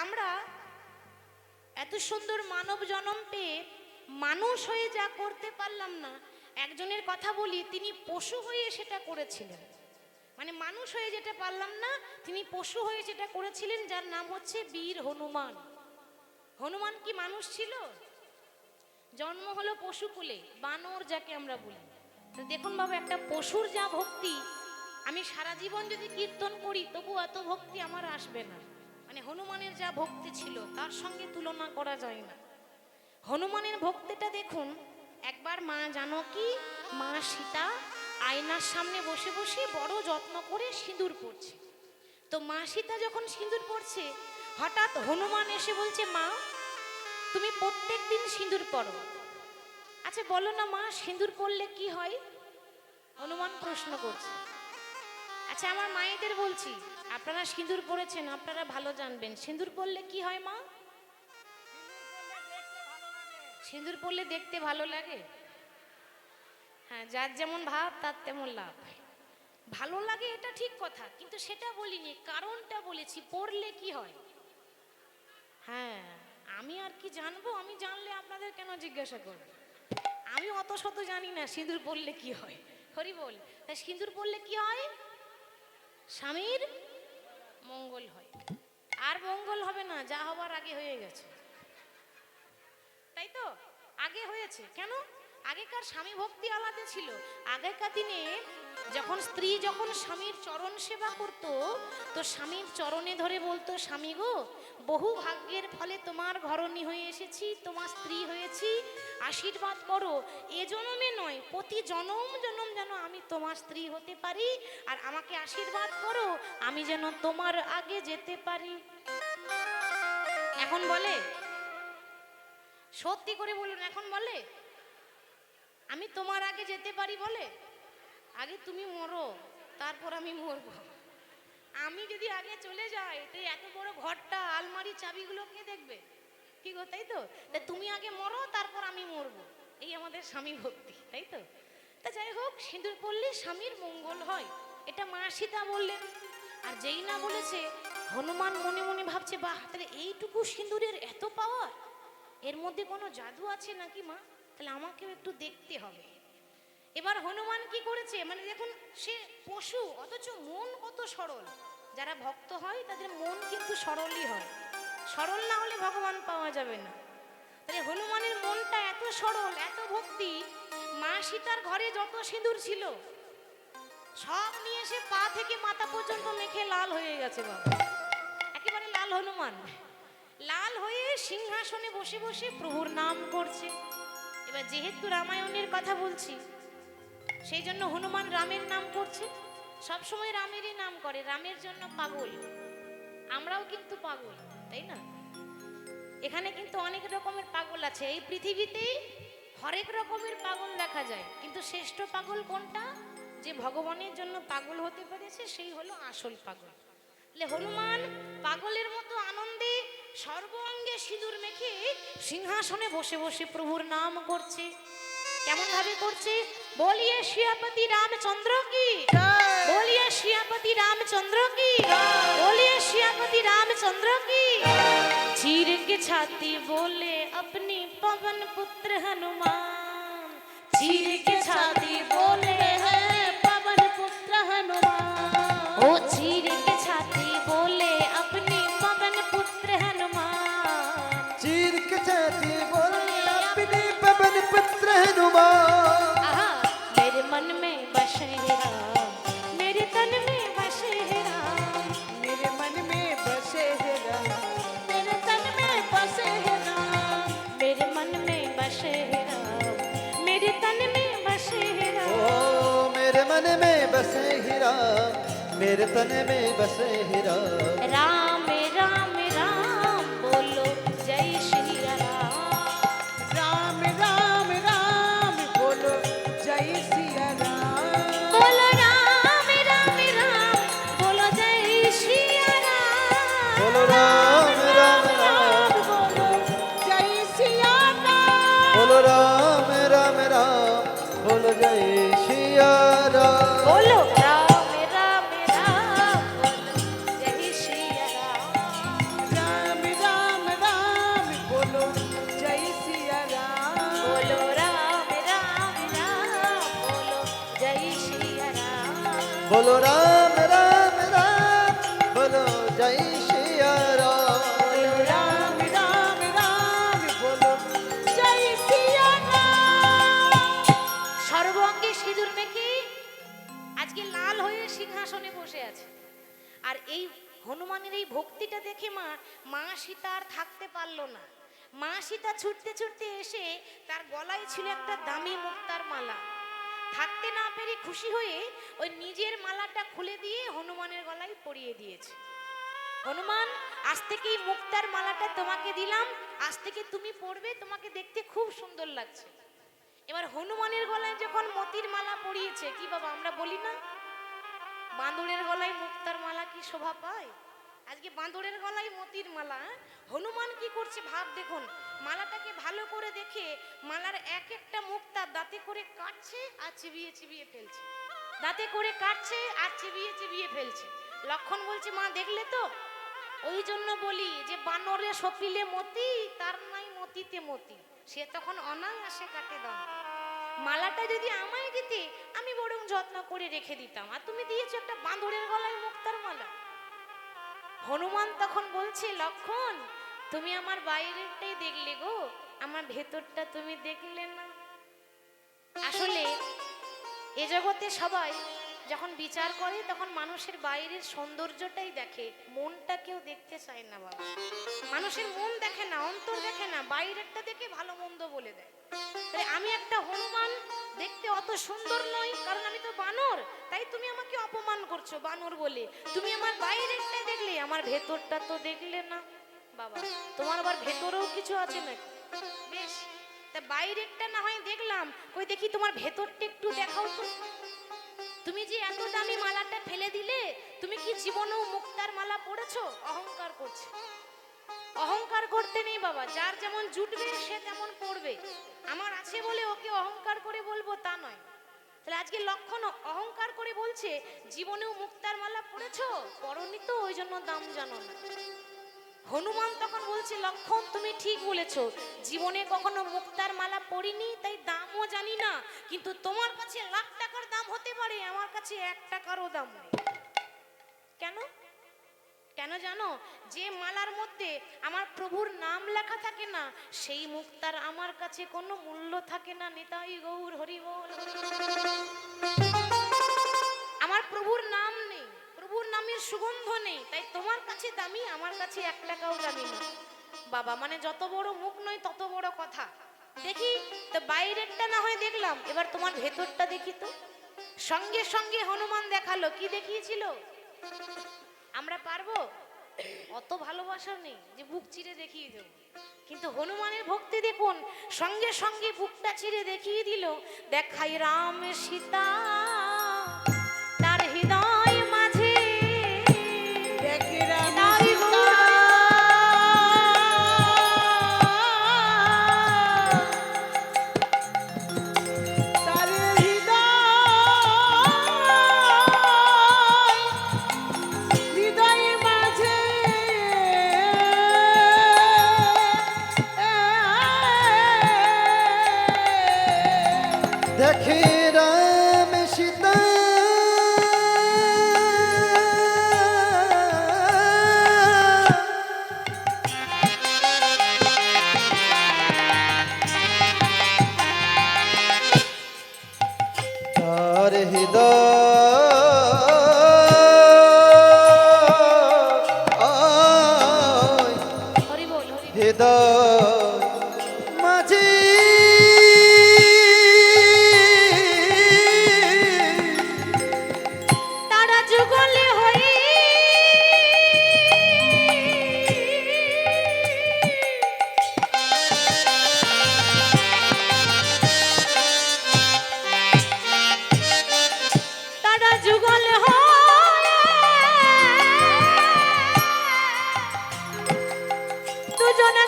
আমরা এত সুন্দর মানব জন্ম পেয়ে মানুষ হয়ে যা করতে পারলাম না, একজনের কথা বলি, তিনি পশু হয়ে সেটা করেছিলেন। মানে মানুষ হয়ে যেটা পারলাম না, তিনি পশু হয়ে যেটা করেছিলেন, যার নাম হচ্ছে বীর হনুমান। হনুমান কি মানুষ ছিল? জন্ম হলো পশুকুলে, বানর যাকে আমরা বলি। দেখুন বাবা, একটা পশুর যা ভক্তি, আমি সারা জীবন যদি কীর্তন করি তবু এত ভক্তি আমার আসবে না। মানে হনুমানের যা ভক্তি ছিল তার সঙ্গে তুলনা করা যায় না। হনুমানের ভক্তিটা দেখুন। একবার মা জানকী, মা সীতা আয়নার সামনে বসে বসে বড় যত্ন করে সিঁদুর পড়ছে। তো মা সীতা যখন সিঁদুর পড়ছে, হঠাৎ হনুমান এসে বলছে, মা তুমি প্রত্যেক দিন সিঁদুর পড়ো, আচ্ছা বলো না মা, সিঁদুর পড়লে কি হয়? হনুমান প্রশ্ন করছে। আচ্ছা আমার মায়েদের বলছি, আপনারা সিঁদুর পড়েছেন, আপনারা ভালো জানবেন, সিঁদুর পড়লে কি হয় মা? সিঁদুর পড়লে দেখতে ভালো লাগে। হ্যাঁ, যার যেমন ভাব তার তেমন লাভ। ভালো লাগে এটা ঠিক কথা, কিন্তু সেটা বলিনি, কারণটা বলেছি, পড়লে কি হয়। হ্যাঁ, আমি আর কি জানবো, আমি জানলে আপনাদের কেন জিজ্ঞাসা করব? আমি অত শত জানি না সিঁদুর পড়লে কি হয়। হরি বল। তাই সিঁদুর পড়লে কি হয়? স্বামীর মঙ্গল হয়। আর মঙ্গল হবে না, যা হবার আগে হয়ে গেছে, তাই তো? আগে হয়েছে কেন? আগেকার স্বামী ভক্তি আলাদা ছিল। আগেকার দিনে যখন স্ত্রী যখন স্বামীর চরণ সেবা করত, তো স্বামীর চরণে ধরে বলতো, স্বামী গো, বহু ভাগ্যের ফলে তোমার ঘরণী হয়ে এসেছি, তোমার স্ত্রী হয়েছি, আশীর্বাদ করো, এ জন্মে নয় প্রতি জনম জনম যেন আমি তোমার স্ত্রী হতে পারি, আর আমাকে আশীর্বাদ করো আমি যেন তোমার আগে যেতে পারি। এখন বলে? সত্যি করে বলুন, এখন বলে আমি তোমার আগে যেতে পারি? বলে? আগে তুমি মরো, তারপর আমি মরবো। আমি যদি আগে চলে যাই তো এত বড় ঘরটা, আলমারি, চাবিগুলো কে দেখবে? কি গো, তাই তো? তা তুমি আগে মরো, তারপর আমি মরবো। এই আমাদের স্বামী ভক্তি, তাই তো? তা যাই হোক, সিঁদুর পড়লে স্বামীর মঙ্গল হয়, এটা মা সীতা বললেন। আর যেই না বলেছে, হনুমান মনে মনে ভাবছে, বাহ, তাহলে এইটুকু সিঁদুরের এত পাওয়ার, এর মধ্যে কোনো জাদু আছে নাকি মা? তাহলে আমাকেও একটু দেখতে হবে। এবার হনুমান কি করেছে, মানে দেখুন, সে পশু অথচ মন কত সরল। যারা ভক্ত হয় তাদের মন কিন্তু সরলই হয়, সরল না হলে ভগবান পাওয়া যাবে না। তাহলে হনুমানের মনটা এত সরল, এত ভক্তি, মা সীতার ঘরে যত সিঁদুর ছিল সব নিয়ে এসে পা থেকে মাথা পর্যন্ত মেখে লাল হয়ে গেছে বাবা, একেবারে লাল। হনুমান লাল হয়ে সিংহাসনে বসে বসে প্রভুর নাম করছে। এবার যেহেতু রামায়ণের কথা বলছি, সেই জন্য হনুমান রামের নাম করছে, সবসময় রামেরই নাম করে, রামের জন্য পাগল। আমরাও কিন্তু পাগল, তাই না? এখানে কিন্তু অনেক রকমের পাগল আছে, এই পৃথিবীতে হরেক রকমের পাগল দেখা যায়, কিন্তু শ্রেষ্ঠ পাগল কোনটা? যে ভগবানের জন্য পাগল হতে পেরেছে, সেই হলো আসল পাগল। হনুমান পাগলের মতো আনন্দে সর্বাঙ্গে সিঁদুর মেখে সিংহাসনে বসে বসে প্রভুর নাম করছে। কেমন ভাবে করছে? বলিয়ে শিয়াপতি রামচন্দ্র কি, বলিয়ে শিয়াপতি রামচন্দ্র কি, বলিয়ে শিয়াপতি রামচंद्र की। चीर के छाती बोले अपनी पवन पुत्र हनुमान, चीर के छाती बोले हैं पवन पुत्र हनुमान, ओ चीर के छाती बोले अपनी पवन पुत्र हनुमान, चीर के छाती बोले अपनी पवन पुत्र हनुमान। आहा, मेरे मन में बसे राम, मेरे तन में बसे राम, मेरे मन में बसे है राम, मेरे तन में बसे राम, मेरे मन में बसे राम, मेरे तन में बसे राम। ओ मेरे मन में बसे है राम, मेरे तन में बसे है राम। राम राम राम बोलो जय श्री राम, राम राम राम बोलो जय सिया राम, बोलो राम राम राम बोलो जय श्री राम, बोलो राम राम राम बोलो जय सिया राम, बोलो राम राम राम बोलो जय सिया राम। बोलो राम राम राम बोलो जय श्री राम। बोलो राम राम राम बोलो जय सिया राम বলো রাম রাম রাম বলো জয় সিয়া রাম। সর্বাঙ্গে সিঁদুর মেখে আজকে লাল হয়ে সিংহাসনে বসে আছে। আর এই হনুমানের এই ভক্তিটা দেখে মা সীতা আর থাকতে পারলো না। মা সীতা ছুটতে ছুটতে এসে তার গলায় ছিল একটা দামি মুক্তার মালা। থাকতে না পেরে খুশি হয়ে ওই নিজের মালাটা খুলে দিয়ে হনুমানের গলায় পরিয়ে দিয়েছে। হনুমান, আজ থেকে এই মুক্তার মালাটা তোমাকে দিলাম, আজ থেকে তুমি পরবে, তোমাকে দেখতে খুব সুন্দর লাগছে। এবার হনুমানের গলায় যখন মতির মালা পরিয়েছে, কি বাবা আমরা বলি না বাঁদরের গলায় মুক্তার মালা কি শোভা পায়? আজকে বাঁদরের গলায় মতির মালা। হনুমান কি করছে ভাব দেখুন, মালাটাকে ভালো করে দেখে মালার এক একটা মুক্তা দাঁতে করে কাটছে আর চিবিয়ে চিবিয়ে ফেলছে, দাঁতে করে কাটছে আর চিবিয়ে চিবিয়ে ফেলছে। লক্ষণ বলছে মা দেখলে তো, ওই জন্য বলি যে বানরে সপিলে মতি তার নাই মতিতে মতি, সে তখন অনায়াসে কাটে দাম। মালাটা যদি আমায় দিতে আমি বরং যত্ন করে রেখে দিতাম, আর তুমি দিয়েছো একটা বাঁদরের গলায় মুক্তার মালা। হনুমান তখন বলছে লক্ষণ, তুমি আমার বাইরেরটাই দেখলে গো, আমার ভেতরটা তুমি দেখলে না। আসলে এ জগতে সবাই যখন বিচার করে তখন মানুষের বাইরের সৌন্দর্যটাই দেখে, মনটা কেউ দেখতে চায় না বাবা। মানুষের মন দেখে না, অন্তর দেখে না, বাইরেরটা দেখে ভালো মন্দ বলে দেয়। তাই আমি একটা হনুমান, দেখতে অত সুন্দর নই কারণ আমি তো বানর, তাই তুমি আমাকে অপমান করছো বানর বলে। তুমি আমার বাইরেরটা দেখলে, আমার ভেতরটা তো দেখলে না। বাবা তোমার আবার ভেতরেও কিছু আছে নাকি? বেশ, তা বাইরেরটা না হয় দেখলাম, কই দেখি তোমার ভেতরটা একটু দেখাও তো। তুমি যে এত দামি মালাটা ফেলে দিলে, তুমি কি জীবনেও মুক্তার মালা পড়েছো? অহংকার করছে। অহংকার করতে নেই বাবা, যার যেমন জুটবে সে তেমন পড়বে। আমার আছে বলে ওকে অহংকার করে বলবো তা নয়। তাহলে আজকে লক্ষণ অহংকার করে বলছে জীবনেও মুক্তার মালা পড়েছো? পড়নি তো, ওই জন্য দাম জানো না। হনুমান তখন বলছে লক্ষণ তুমি ঠিক বলেছো, জীবনে কখনো মুক্তার মালা পড়িনি তাই দামও জানি না, কিন্তু তোমার কাছে লাখ টাকার দাম হতে পারে, আমার কাছে 1 টাকারও দাম নেই। কেন? কেন জানো? যে মালার মধ্যে আমার প্রভুর নাম লেখা থাকে না, সেই মুক্তার আমার কাছে কোনো মূল্য থাকে না। নিতাই গৌর হরি বল। আমার প্রভুর নাম নেই, প্রভুর নামের সুগন্ধ নেই, তাই তোমার কাছে দামি, আমার কাছে 1 টাকাও দামি না। বাবা মানে যত বড় মুখ নয় তত বড় কথা। দেখি তো বাইরেরটা না হয় দেখলাম, এবার তোমার ভেতরটা দেখি তো। সঙ্গে সঙ্গে হনুমান দেখালো, কি দেখিয়েছিল? আমরা পারবো? অত ভালোবাসা নেই যে বুক চিরে দেখিয়ে দেব, কিন্তু হনুমানের ভক্তি দেখুন, সঙ্গে সঙ্গে বুকটা চিরে দেখিয়ে দিল। দেখাই রাম সীতা তার হৃদয় মাঝে, দেখে রাম সীতা তার হৃদয় মাঝে দেখে রাম সীতা তার হরি বল হরি বল। হৃদয় মাঝে তারা যুগলে হয়ে তারা যুগলে দুজনে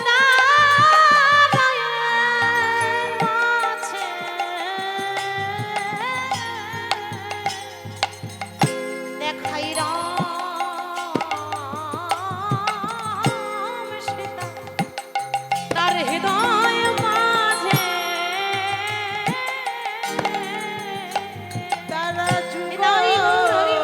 দেখাই রাম সীতা তার হৃদয় মাঝে, তারা যুগলে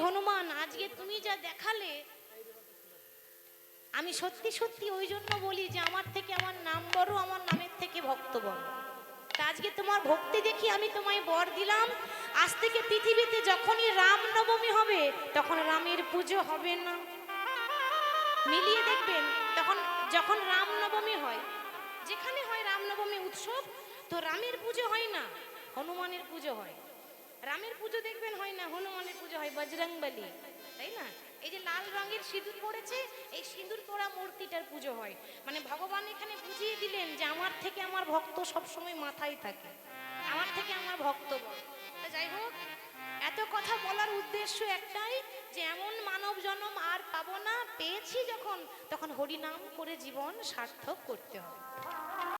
হনুমান আজকে তুমি যা দেখালে, আমি সত্যি সত্যি ওই জন্য বলি যে আমার থেকে আমার নাম বড়, আমার নামের থেকে ভক্ত বড়। তা আজকে তোমার ভক্তি দেখি আমি তোমায় বর দিলাম, আজ থেকে পৃথিবীতে যখনই রামনবমী হবে তখন রামের পুজো হবে না। মিলিয়ে দেখবেন, তখন যখন রামনবমী হয়, যেখানে হয় রামনবমী উৎসব, তো রামের পুজো হয় না, হনুমানের পুজো হয়। রামের পুজো দেখবেন হয় না, হনুমানের পুজো হয়, বজরংবলী, তাই না? এই যে লাল রঙের সিঁদুর পড়েছে, এই সিঁদুর পরা মূর্তিটার পুজো হয়। মানে ভগবান এখানে বুঝিয়ে দিলেন যে আমার থেকে আমার ভক্ত সবসময় মাথায় থাকে, আমার থেকে আমার ভক্ত বড়। তা যাই হোক, এত কথা বলার উদ্দেশ্য একটাই, যে এমন মানব জন্ম আর পাবো না, পেয়েছি যখন তখন হরিনাম করে জীবন সার্থক করতে হবে।